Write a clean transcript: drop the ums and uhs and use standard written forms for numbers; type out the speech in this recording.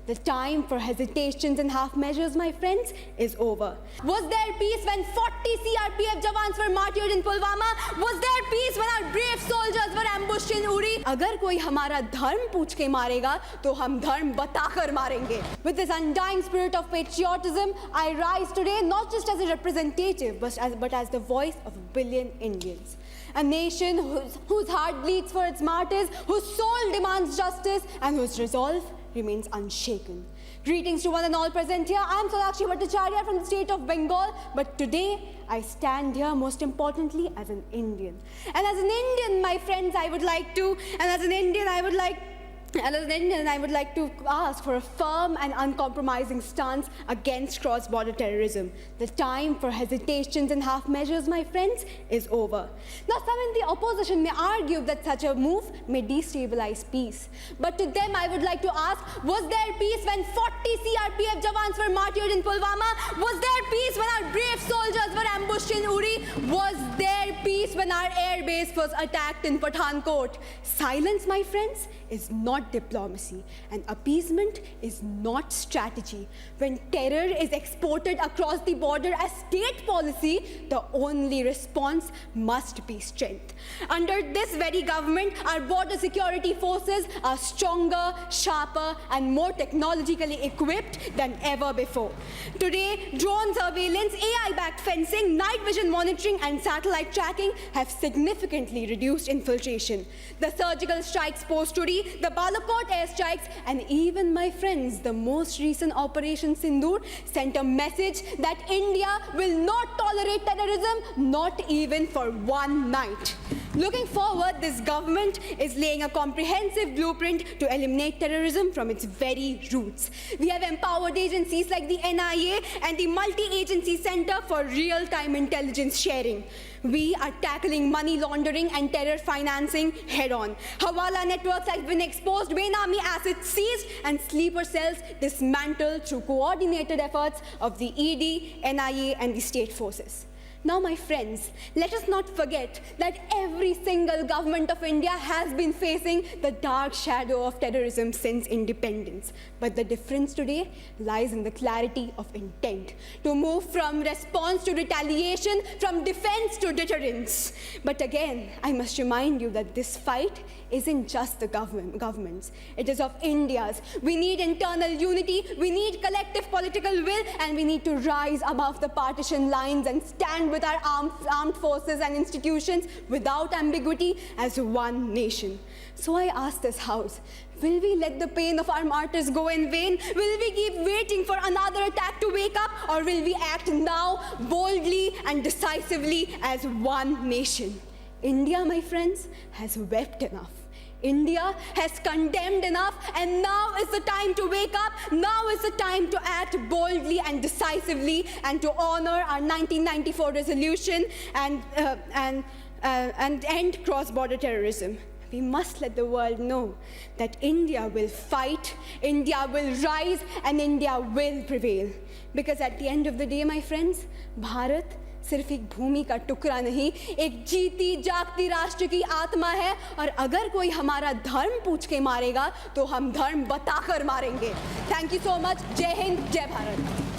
The time for hesitations and half measures, my friends, is over. Was there peace when 40 CRPF jawans were martyred in Pulwama? Was there peace when our brave soldiers were ambushed in Uri? अगर कोई हमारा धर्म पूछ के मारेगा तो हम धर्म बताकर मारेंगे. With this undying spirit of patriotism, I rise today not just as a representative but as the voice of a billion Indians. A nation whose heart bleeds for its martyrs, whose soul demands justice, and whose resolve remains unshaken. Greetings to one and all present here. I am Sonakshi Bhattacharya from the state of Bengal, but today I stand here most importantly as an Indian. And as an Indian, my friends, I would like to ask for a firm and uncompromising stance against cross-border terrorism. The time for hesitations and half measures, my friends, is over. Now, some in the opposition may argue that such a move may destabilize peace. But to them, I would like to ask, was there peace when 40 CRPF jawans were martyred in Pulwama? Was there peace when our brave soldiers were ambushed in Uri? Was there peace when our air base was attacked in Pathankot? Silence, my friends, is not diplomacy, and appeasement is not strategy. When terror is exported across the border as state policy, the only response must be strength. Under this very government, our border security forces are stronger, sharper, and more technologically equipped than ever before. Today, drone surveillance, AI-backed fencing, night vision monitoring, and satellite tracking have significantly reduced infiltration. The surgical strikes post-Uri, the Balakot airstrikes, and even, my friends, the most recent Operation Sindoor sent a message that India will not tolerate terrorism, not even for one night. Looking forward, this government is laying a comprehensive blueprint to eliminate terrorism from its very roots. We have empowered agencies like the NIA and the Multi-Agency Center for Real-Time Intelligence Sharing. We are tackling money laundering and terror financing head-on. Hawala networks have been exposed, Benami assets seized, and sleeper cells dismantled through coordinated efforts of the ED, NIA, and the state forces. Now, my friends, let us not forget that every single government of India has been facing the dark shadow of terrorism since independence. But the difference today lies in the clarity of intent to move from response to retaliation, from defense to deterrence. But again, I must remind you that this fight isn't just the government's. It is of India's. We need internal unity, we need collective political will, and we need to rise above the partition lines and stand with our armed forces and institutions without ambiguity as one nation. So I ask this House, will we let the pain of our martyrs go in vain? Will we keep waiting for another attack to wake up? Or will we act now boldly and decisively as one nation? India, my friends, has wept enough. India has condemned enough, and now is the time to wake up. Now is the time to act boldly and decisively and to honor our 1994 resolution and end cross-border terrorism. We must let the world know that India will fight, India will rise, and India will prevail. Because at the end of the day, my friends, Bharat सिर्फ एक भूमि का टुकड़ा नहीं, एक जीती जागती राष्ट्र की आत्मा है, और अगर कोई हमारा धर्म पूछ के मारेगा तो हम धर्म बताकर मारेंगे. Thank you so much. जय हिंद, जय भारत.